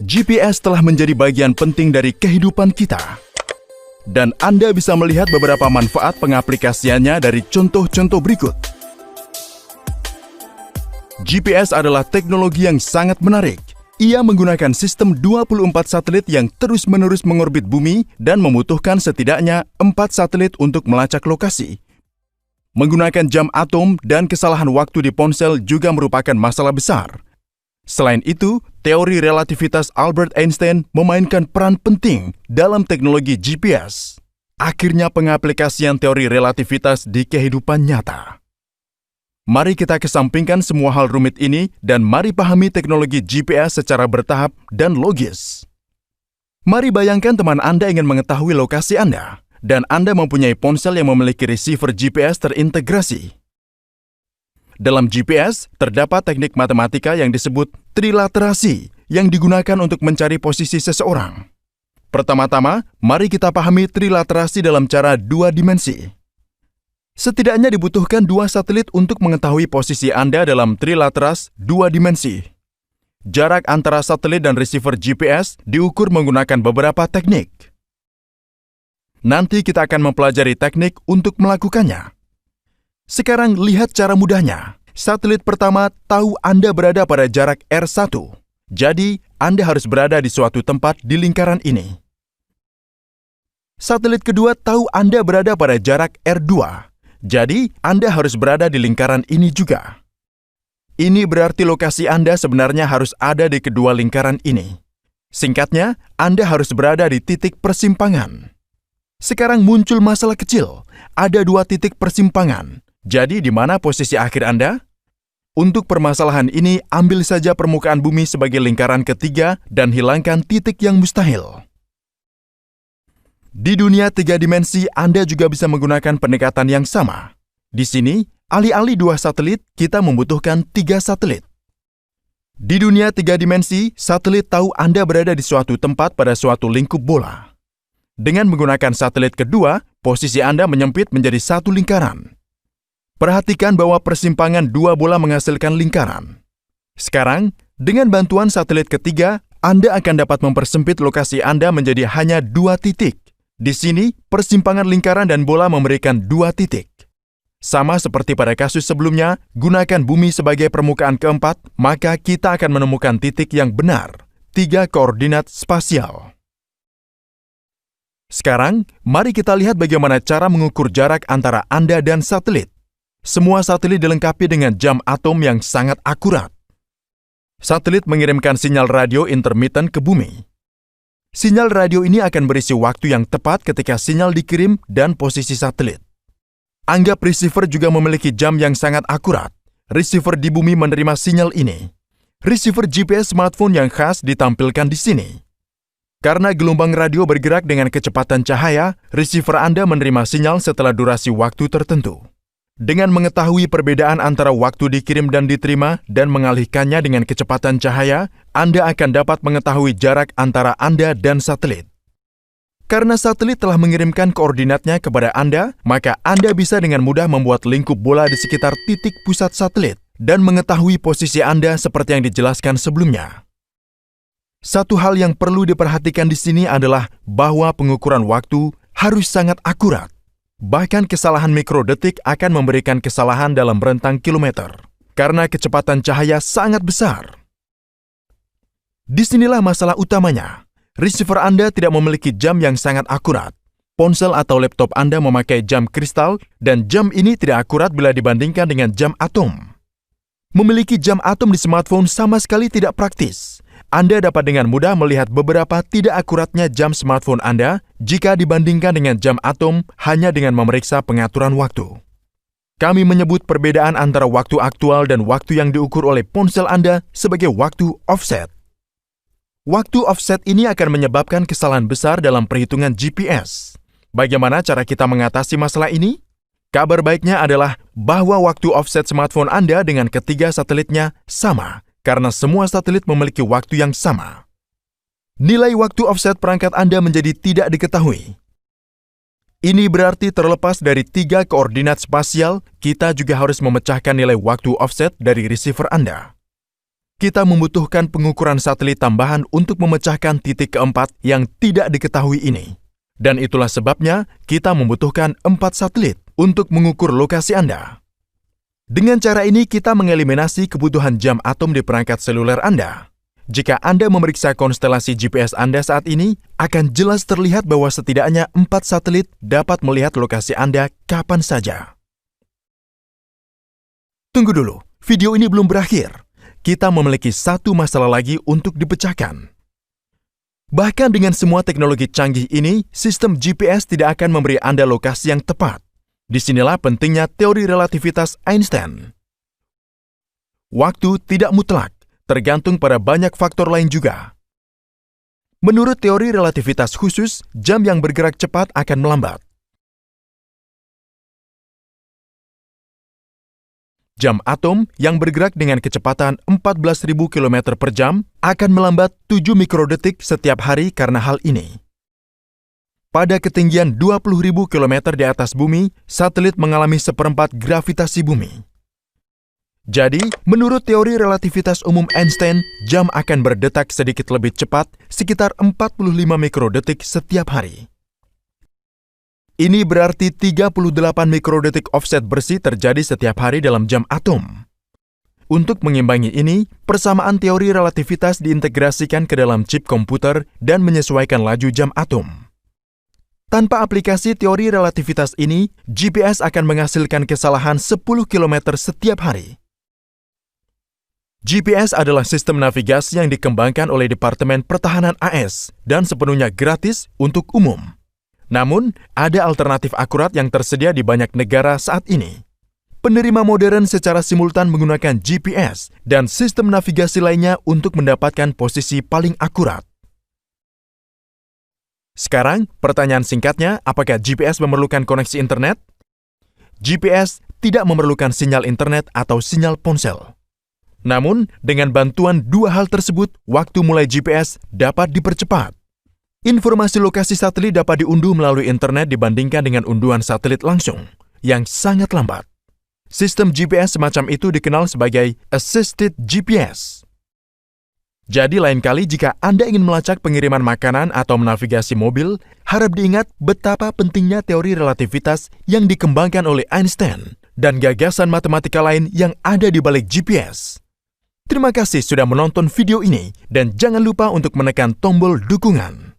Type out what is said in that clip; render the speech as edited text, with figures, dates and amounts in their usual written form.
GPS telah menjadi bagian penting dari kehidupan kita. Dan Anda bisa melihat beberapa manfaat pengaplikasiannya dari contoh-contoh berikut. GPS adalah teknologi yang sangat menarik. Ia menggunakan sistem 24 satelit yang terus-menerus mengorbit bumi dan membutuhkan setidaknya 4 satelit untuk melacak lokasi. Menggunakan jam atom dan kesalahan waktu di ponsel juga merupakan masalah besar. Selain itu, teori relativitas Albert Einstein memainkan peran penting dalam teknologi GPS. Akhirnya pengaplikasian teori relativitas di kehidupan nyata. Mari kita kesampingkan semua hal rumit ini dan mari pahami teknologi GPS secara bertahap dan logis. Mari bayangkan teman Anda ingin mengetahui lokasi Anda, dan Anda mempunyai ponsel yang memiliki receiver GPS terintegrasi. Dalam GPS, terdapat teknik matematika yang disebut trilaterasi yang digunakan untuk mencari posisi seseorang. Pertama-tama, mari kita pahami trilaterasi dalam cara 2 dimensi. Setidaknya dibutuhkan 2 satelit untuk mengetahui posisi Anda dalam trilateras 2 dimensi. Jarak antara satelit dan receiver GPS diukur menggunakan beberapa teknik. Nanti kita akan mempelajari teknik untuk melakukannya. Sekarang lihat cara mudahnya. Satelit pertama tahu Anda berada pada jarak R1. Jadi, Anda harus berada di suatu tempat di lingkaran ini. Satelit kedua tahu Anda berada pada jarak R2. Jadi, Anda harus berada di lingkaran ini juga. Ini berarti lokasi Anda sebenarnya harus ada di kedua lingkaran ini. Singkatnya, Anda harus berada di titik persimpangan. Sekarang muncul masalah kecil. Ada 2 titik persimpangan. Jadi, di mana posisi akhir Anda? Untuk permasalahan ini, ambil saja permukaan bumi sebagai lingkaran ketiga dan hilangkan titik yang mustahil. Di dunia 3 dimensi, Anda juga bisa menggunakan pendekatan yang sama. Di sini, alih-alih 2 satelit, kita membutuhkan 3 satelit. Di dunia 3 dimensi, satelit tahu Anda berada di suatu tempat pada suatu lingkup bola. Dengan menggunakan satelit kedua, posisi Anda menyempit menjadi satu lingkaran. Perhatikan bahwa persimpangan 2 bola menghasilkan lingkaran. Sekarang, dengan bantuan satelit ketiga, Anda akan dapat mempersempit lokasi Anda menjadi hanya 2 titik. Di sini, persimpangan lingkaran dan bola memberikan 2 titik. Sama seperti pada kasus sebelumnya, gunakan bumi sebagai permukaan keempat, maka kita akan menemukan titik yang benar, 3 koordinat spasial. Sekarang, mari kita lihat bagaimana cara mengukur jarak antara Anda dan satelit. Semua satelit dilengkapi dengan jam atom yang sangat akurat. Satelit mengirimkan sinyal radio intermittent ke bumi. Sinyal radio ini akan berisi waktu yang tepat ketika sinyal dikirim dan posisi satelit. Anggap receiver juga memiliki jam yang sangat akurat. Receiver di bumi menerima sinyal ini. Receiver GPS smartphone yang khas ditampilkan di sini. Karena gelombang radio bergerak dengan kecepatan cahaya, receiver Anda menerima sinyal setelah durasi waktu tertentu. Dengan mengetahui perbedaan antara waktu dikirim dan diterima dan mengalihkannya dengan kecepatan cahaya, Anda akan dapat mengetahui jarak antara Anda dan satelit. Karena satelit telah mengirimkan koordinatnya kepada Anda, maka Anda bisa dengan mudah membuat lingkup bola di sekitar titik pusat satelit dan mengetahui posisi Anda seperti yang dijelaskan sebelumnya. Satu hal yang perlu diperhatikan di sini adalah bahwa pengukuran waktu harus sangat akurat. Bahkan kesalahan mikrodetik akan memberikan kesalahan dalam rentang kilometer, karena kecepatan cahaya sangat besar. Disinilah masalah utamanya. Receiver Anda tidak memiliki jam yang sangat akurat. Ponsel atau laptop Anda memakai jam kristal, dan jam ini tidak akurat bila dibandingkan dengan jam atom. Memiliki jam atom di smartphone sama sekali tidak praktis. Anda dapat dengan mudah melihat beberapa tidak akuratnya jam smartphone Anda jika dibandingkan dengan jam atom hanya dengan memeriksa pengaturan waktu. Kami menyebut perbedaan antara waktu aktual dan waktu yang diukur oleh ponsel Anda sebagai waktu offset. Waktu offset ini akan menyebabkan kesalahan besar dalam perhitungan GPS. Bagaimana cara kita mengatasi masalah ini? Kabar baiknya adalah bahwa waktu offset smartphone Anda dengan ketiga satelitnya sama, karena semua satelit memiliki waktu yang sama. Nilai waktu offset perangkat Anda menjadi tidak diketahui. Ini berarti terlepas dari 3 koordinat spasial, kita juga harus memecahkan nilai waktu offset dari receiver Anda. kita membutuhkan pengukuran satelit tambahan untuk memecahkan titik keempat yang tidak diketahui ini. Dan itulah sebabnya kita membutuhkan 4 satelit untuk mengukur lokasi Anda. Dengan cara ini kita mengeliminasi kebutuhan jam atom di perangkat seluler Anda. Jika Anda memeriksa konstelasi GPS Anda saat ini, akan jelas terlihat bahwa setidaknya 4 satelit dapat melihat lokasi Anda kapan saja. Tunggu dulu, video ini belum berakhir. Kita memiliki satu masalah lagi untuk dipecahkan. Bahkan dengan semua teknologi canggih ini, sistem GPS tidak akan memberi Anda lokasi yang tepat. Disinilah pentingnya teori relativitas Einstein. Waktu tidak mutlak, tergantung pada banyak faktor lain juga. Menurut teori relativitas khusus, jam yang bergerak cepat akan melambat. Jam atom yang bergerak dengan kecepatan 14.000 km per jam akan melambat 7 mikrodetik setiap hari karena hal ini. Pada ketinggian 20.000 km di atas bumi, satelit mengalami seperempat gravitasi bumi. Jadi, menurut teori relativitas umum Einstein, jam akan berdetak sedikit lebih cepat, sekitar 45 mikrodetik setiap hari. Ini berarti 38 mikrodetik offset bersih terjadi setiap hari dalam jam atom. Untuk mengimbangi ini, persamaan teori relativitas diintegrasikan ke dalam chip komputer dan menyesuaikan laju jam atom. Tanpa aplikasi teori relativitas ini, GPS akan menghasilkan kesalahan 10 km setiap hari. GPS adalah sistem navigasi yang dikembangkan oleh Departemen Pertahanan AS dan sepenuhnya gratis untuk umum. Namun, ada alternatif akurat yang tersedia di banyak negara saat ini. Penerima modern secara simultan menggunakan GPS dan sistem navigasi lainnya untuk mendapatkan posisi paling akurat. Sekarang, pertanyaan singkatnya, apakah GPS memerlukan koneksi internet? GPS tidak memerlukan sinyal internet atau sinyal ponsel. Namun, dengan bantuan dua hal tersebut, waktu mulai GPS dapat dipercepat. Informasi lokasi satelit dapat diunduh melalui internet dibandingkan dengan unduhan satelit langsung, yang sangat lambat. Sistem GPS semacam itu dikenal sebagai Assisted GPS. Jadi lain kali jika Anda ingin melacak pengiriman makanan atau menavigasi mobil, harap diingat betapa pentingnya teori relativitas yang dikembangkan oleh Einstein dan gagasan matematika lain yang ada di balik GPS. Terima kasih sudah menonton video ini dan jangan lupa untuk menekan tombol dukungan.